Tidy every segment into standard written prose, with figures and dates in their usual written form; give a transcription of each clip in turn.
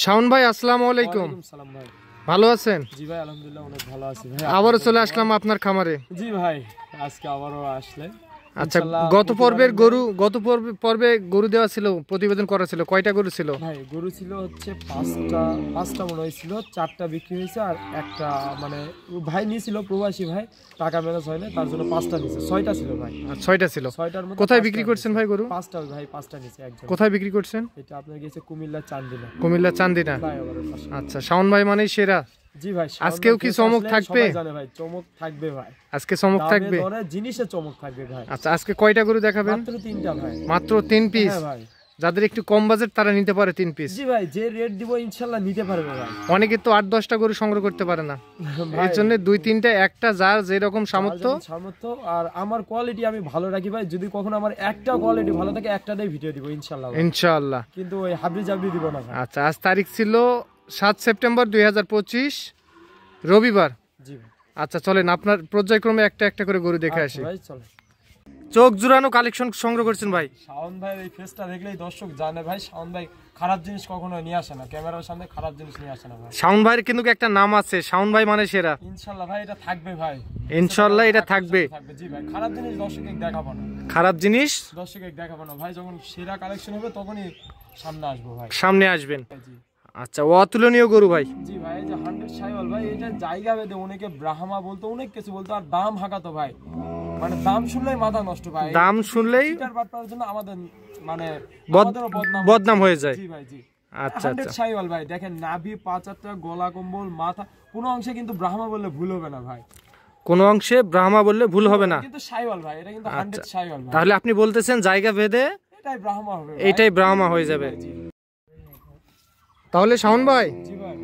শাওন ভাই আসসালামু আলাইকুম। সালাম ভাই, ভালো আছেন? জি ভাই আলহামদুলিল্লাহ অনেক ভালো আছি ভাই। আবারও চলে আসলাম আপনার খামারে। জি ভাই আজকে আবারও আসলে। আচ্ছা, গত পর্বে গরু দেওয়া ছিল, প্রতিবেদন করা ছিল, কয়টা গরু ছিল ভাই? গরু ছিল হচ্ছে পাঁচটা মনে হয়েছিল, 4টা বিক্রি হয়েছে আর একটা মানে ভাই নিয়েছিল প্রবাসী ভাই, টাকা ম্যানেজ হয় না তার জন্য 5টা নিয়েছে, 6টা ছিল ভাই। 6টা ছিল। 6টার মধ্যে কোথায় বিক্রি করছেন ভাই গরু? 5টা ভাই, 5টা নিয়েছে একজন। কোথায় বিক্রি করছেন? এটা আপনার গেছে কুমিল্লা চান্দিনা। কুমিল্লা চান্দিনা। আচ্ছা, শাওন ভাই মানেই সেরা। জি ভাই, আজকেও কি চমক থাকবে? সবাই জানে ভাই চমক থাকবে ভাই, আজকে চমক থাকবে, জিনিসে চমক থাকবে ভাই। আচ্ছা, আজকে কয়টা গরু দেখাবেন? মাত্র 3টা ভাই। মাত্র 3 পিস? হ্যাঁ ভাই, যাদের একটু কম বাজেট তারা নিতে পারে 3 পিস। জি ভাই, যে রেট দিব ইনশাআল্লাহ নিতে পারবে ভাই। অনেকে তো 8-10টা গরু সংগ্রহ করতে পারে না, এর জন্য 2-3টা, একটা যার যেরকম সামর্থ্য। আর আমার কোয়ালিটি আমি ভালো রাখি ভাই, যদি কখনো আমার একটা কোয়ালিটি ভালো থাকে একটাতেই ভিডিও দিব ইনশাআল্লাহ ইনশাআল্লাহ, কিন্তু ওই হাবড়ি জাবড়ি দিব না। আচ্ছা, আজ তারিখ ছিল 7 সেপ্টেম্বর 2025 রবিবার। জি ভাই, আচ্ছা চলেন আপনার পর্যায়ক্রমে একটা একটা করে গরু দেখে আসি। ভাই চলে। চোখ জুড়ানো কালেকশন সংগ্রহ করছেন ভাই। শাওন ভাইয়ের এই ফেসটা দেখলেই দর্শক জানে ভাই শাওন ভাই খারাপ জিনিস কখনো নিয়ে আসে না, ক্যামেরার সামনে খারাপ জিনিস নিয়ে আসে না ভাই। শাওন ভাইয়ের কিন্তু একটা নাম আছে, শাওন ভাই মানে সেরা। ইনশাআল্লাহ ভাই এটা থাকবে ভাই, ইনশাআল্লাহ এটা থাকবে। জি ভাই, খারাপ জিনিস দর্শককে দেখাবো না, খারাপ জিনিস দর্শককে দেখাবো না ভাই। যখন সেরা কালেকশন হবে তখনই সামনে আসবো ভাই, সামনে আসবেন। জি আচ্ছা, অতুলনীয় গরু ভাই। জি ভাই, এই যে 100 শাইওয়াল ভাই, এটা জায়গা বেঁধে অনেকে ব্রাহ্মা বলতো, অনেক কিছু বলতো, আর দাম হাঁকাতো ভাই, মানে দাম শুনলেই মাথা নষ্ট ভাই। দাম শুনলেই চিটার বাটপার জন্য আমাদের মানে বদনাম হয়ে যায়। জি ভাই জি। আচ্ছা 100 শাইওয়াল ভাই, দেখেন নাভি, পাঁচাটা, গলা কম্বল, মাথা, কোনো অংশে কিন্তু ব্রাহ্মা বললে ভুল হবে না ভাই, কোন অংশে ব্রাহ্মা বললে ভুল হবে না, কিন্তু শাইওয়াল ভাই, এটা কিন্তু 100 শাইওয়াল ভাই। তাহলে আপনি বলতেছেন জায়গা ভেদে এটাই ব্রাহ্মা হবে, এটাই ব্রাহ্মা হয়ে যাবে। তাহলে শাওন ভাই, জি ভাই,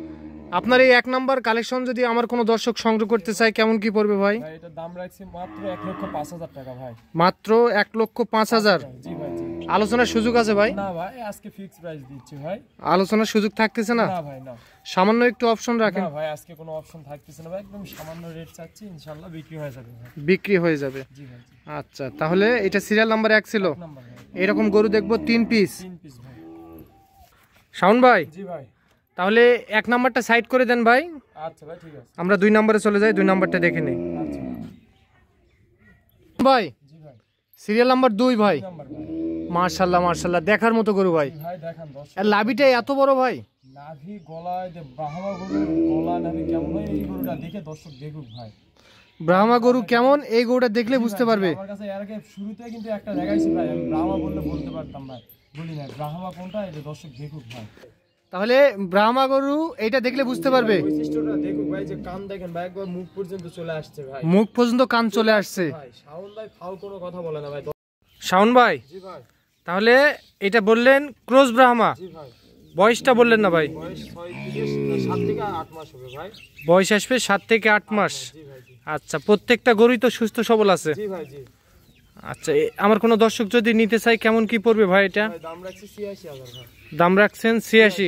আপনার এই 1 নাম্বার কালেকশন যদি আমার কোনো দর্শক সংগ্রহ করতে চায় কেমন কি পড়বে ভাই? ভাই এটা দাম রাখছি মাত্র 1,05,000 টাকা ভাই। মাত্র 1,05,000? জি ভাই জি। আলোচনার সুযোগ আছে ভাই? না ভাই, আজকে ফিক্স প্রাইস দিচ্ছি ভাই। আলোচনার সুযোগ থাকতেছে না? না ভাই না, সামান্য একটু অপশন রাখেন। না ভাই, আজকে কোনো অপশন থাকতেছে না ভাই, একদম সামান্য রেট চাচ্ছি, ইনশাআল্লাহ বিক্রি হয়ে যাবে ভাই। বিক্রি হয়ে যাবে? জি ভাই জি। আচ্ছা, তাহলে এটা সিরিয়াল নাম্বার 1 ছিল। নাম্বার ভাই, এরকম গরু দেখবো 3 পিস। 3 পিস ভাই। শাওন ভাই, জি ভাই, তাহলে 1 নাম্বারটা সাইড করে দেন ভাই, আচ্ছা ভাই ঠিক আছে। আমরা 2 নাম্বারে চলে যাই, 2 নাম্বারটা দেখে নেই আচ্ছা ভাই। জি ভাই, সিরিয়াল নাম্বার 2 ভাই। নাম্বার ভাই। মাশাআল্লাহ মাশাআল্লাহ, দেখার মতো গরু ভাই। জি ভাই দেখেন দর্শক, আর লাভিটা এত বড় ভাই, নাভি, গলায় যে ব্রাহ্মা গরুর গলা নাভি কেমন হয়, এই গরুটা দেখে দর্শক দেখুক ভাই। ব্রাহ্মা গরু কেমন এই গরুটা দেখলে বুঝতে পারবে। আমার কাছে এর আগে শুরুতে কিন্তু একটা দেখাইছি ভাই, আমি ব্রাহ্মা বললে বলতে পারতাম ভাই, বলি না ব্রাহ্মা কোনটা, এটা দর্শক দেখুক ভাই। তাহলে ব্রাহ্মা গরু এইটা দেখলে বুঝতে পারবে। বৈশিষ্ট্যটা দেখুক ভাই, যে কান দেখেন ভাই, একবার মুখ পর্যন্ত চলে আসছে ভাই, মুখ পর্যন্ত কান চলে আসছে ভাই। শাওন ভাই ফাউল কোনো কথা বলে না ভাই। শাওন ভাই, জি ভাই, তাহলে এটা বললেন ক্রস ব্রাহ্মা, জি ভাই, বয়সটা বললেন না ভাই? বয়স 7 থেকে 8 মাস হবে ভাই। বয়স আসবে 7 থেকে 8 মাস। জি ভাই জি। আচ্ছা, প্রত্যেকটা গরুই তো সুস্থ সবল আছে? জি ভাই জি। আচ্ছা, আমার কোনো দর্শক যদি নিতে চাই কেমন কি পড়বে ভাই এটা? ভাই দাম রাখছি 86,000 ভাই। দাম রাখছেন 86?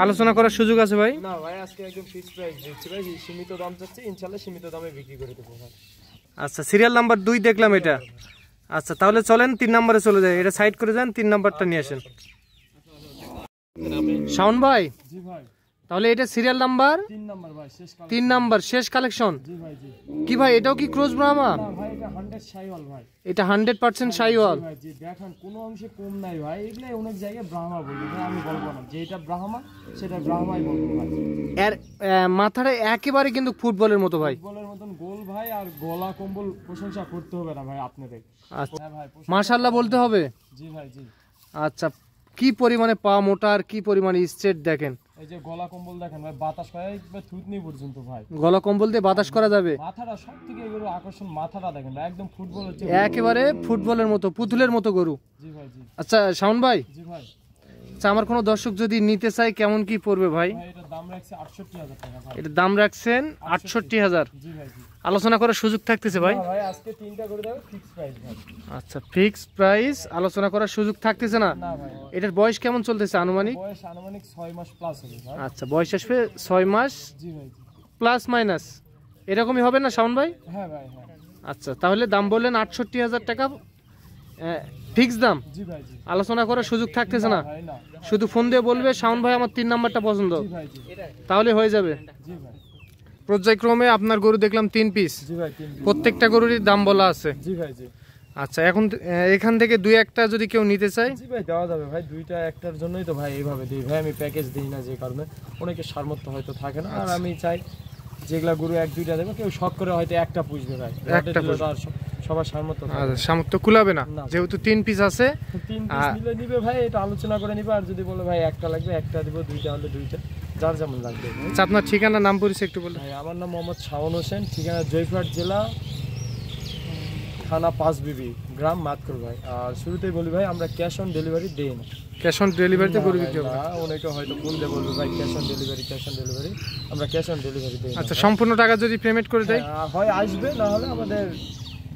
আলোচনা করার সুযোগ আছে ভাই? না ভাই, আজকে একদম ফিক্সড প্রাইস দিচ্ছি ভাই, সীমিত দাম চাচ্ছি, ইনশাআল্লাহ সীমিত দামে বিক্রি করে দেবো ভাই। আচ্ছা, সিরিয়াল নাম্বার 2 দেখলাম এটা। আচ্ছা, তাহলে চলেন 3 নাম্বারে চলে যাই, এটা সাইড করে যান, 3 নাম্বারটা নিয়ে আসেন। শাওন ভাই, জি ভাই, তাহলে এটা সিরিয়াল নাম্বার 3 নাম্বার ভাই, শেষ কাল। 3 নাম্বার, শেষ কালেকশন। জি ভাই জি। কি ভাই, এটাও কি ক্রস ব্রাহ্মা? না ভাই, এটা 100 শাইওয়াল ভাই। এটা 100% শাইওয়াল। জি ভাই জি, দেখেন কোনো অংশে কম নাই ভাই, এগুলো অনেক জায়গায় ব্রাহ্মা বলি ভাই, আমি বলবো না যেটা ব্রাহ্মা সেটা ব্রাহ্মাই বলবো ভাই। এর মাথাটা একেবারে কিন্তু ফুটবলের মতো ভাই, ফুটবলের মতন গোল ভাই, আর গলা কম্বল প্রশংসা করতে হবে না ভাই আপনাদের। আচ্ছা, হ্যাঁ ভাই, মাশাআল্লাহ বলতে হবে। জি ভাই জি। আচ্ছা, কি পরিমাণে পা মোটা আর কি পরিমাণে স্ট্রেট দেখেন। এই যে গলা কম্বল দেখেন ভাই, বাতাস পায় একবার থুতনি পর্যন্ত ভাই, গলা কম্বল দিয়ে বাতাস করা যাবে। মাথাটা সব থেকে এগুলো আকর্ষণ, মাথাটা দেখেন ভাই, একদম ফুটবল হচ্ছে, একেবারে ফুটবলের মতো, পুতুলের মতো গরু। জি ভাই জি। আচ্ছা শাওন ভাই, জি ভাই, আচ্ছা, আমার কোনো দর্শক যদি নিতে চায় কেমন কি পড়বে ভাই? ভাই এটার দাম রাখছি 68,000 টাকা ভাই। এটা দাম রাখছেন 68,000? জি ভাই জি। আলোচনা করার সুযোগ থাকতেছে ভাই? না ভাই, আজকে 3টা করে দেব, ফিক্স প্রাইস ভাই। আচ্ছা, ফিক্স প্রাইস, আলোচনা করার সুযোগ থাকতেছে না? না ভাই, এটার বয়স কেমন চলতেছে আনুমানিক? বয়স আনুমানিক 6 মাস প্লাস হবে ভাই। আচ্ছা, বয়স আসবে 6 মাস জি ভাই জি। প্লাস মাইনাস এরকমই হবে না শাওন ভাই? হ্যাঁ ভাই হ্যাঁ। আচ্ছা, তাহলে দাম বললেন 68,000 টাকা। ফিক্স দাম? জি ভাই জি। আলোচনা করার সুযোগ থাকতেছে না? ভাই না। শুধু ফোন দিয়ে বলবে শাওন ভাই আমার 3 নাম্বারটা পছন্দ, জি ভাই জি। তাহলে হয়ে যাবে। জি ভাই। পর্যায়ক্রমে আপনার গরু দেখলাম 3 পিস, জি ভাই 3 পিস। প্রত্যেকটা গরুরই দাম বলা আছে। জি ভাই জি। আচ্ছা, এখন এখান থেকে 2-1টা যদি কেউ নিতে চায়? জি ভাই দেওয়া যাবে ভাই, 2টা একটার জন্যই তো ভাই এইভাবে দিই ভাই, আমি প্যাকেজ দিই না যে কারণে অনেকের সামর্থ্য হয়তো থাকে না, আর আমি চাই যেগুলা গরু 1-2টা দেবে, কেউ শখ করে হয়তো একটা পুষবে ভাই, একটা পুষবে। আর সবার সামর্থ্য থাকে না। সামর্থ্য কুলাবে না, না। যেহেতু 3 পিস আছে। 3 পিস নিলে নিবে ভাই, এটা আলোচনা করে নিবে, আর যদি বলে ভাই একটা লাগবে একটা দিব, 2টা হলে 2টা, যার যেমন লাগবে ভাই। আচ্ছা, আপনার ঠিকানা নাম পরিচয় একটু বলুন। ভাই আমার নাম মোহাম্মদ শাওন হোসেন, ঠিকানা জয়পুরহাট জেলা, থানা 5 বিবি, গ্রাম মাতকর ভাই। আর শুরুতেই বলি ভাই, আমরা ক্যাশ অন ডেলিভারি দেই না। ক্যাশ অন ডেলিভারিতে গরু বিক্রি হবে? না, অনেকে হয়তো ফোন দিয়ে বলবে ভাই cash on delivery, cash on delivery, আমরা ক্যাশ অন ডেলিভারি দেই না। আচ্ছা, সম্পূর্ণ টাকা যদি পেমেন্ট করে দেয়? হয় আসবে, না হলে আমাদের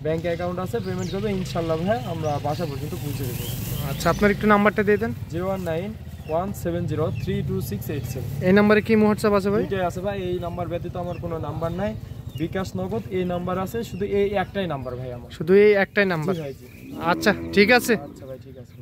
ব্যাংক অ্যাকাউন্ট আছে, পেমেন্ট করবে, ইনশাল্লাহ ভাই আমরা বাসা পর্যন্ত পৌঁছে দেবো। আচ্ছা, আপনার একটু নাম্বারটা দিয়ে দেন। 01917032687। এই নাম্বারে কি হোয়াটসঅ্যাপ আছে ভাই? দুইটাই আছে ভাই, এই নাম্বার ব্যতীত আমার কোনো নাম্বার নাই। বিকাশ নগদ এই নাম্বার আছে, শুধু এই একটাই নাম্বার ভাই আমার। শুধু এই একটাই নাম্বার? জি ভাই জি। আচ্ছা, ঠিক আছে। আচ্ছা ভাই ঠিক আছে।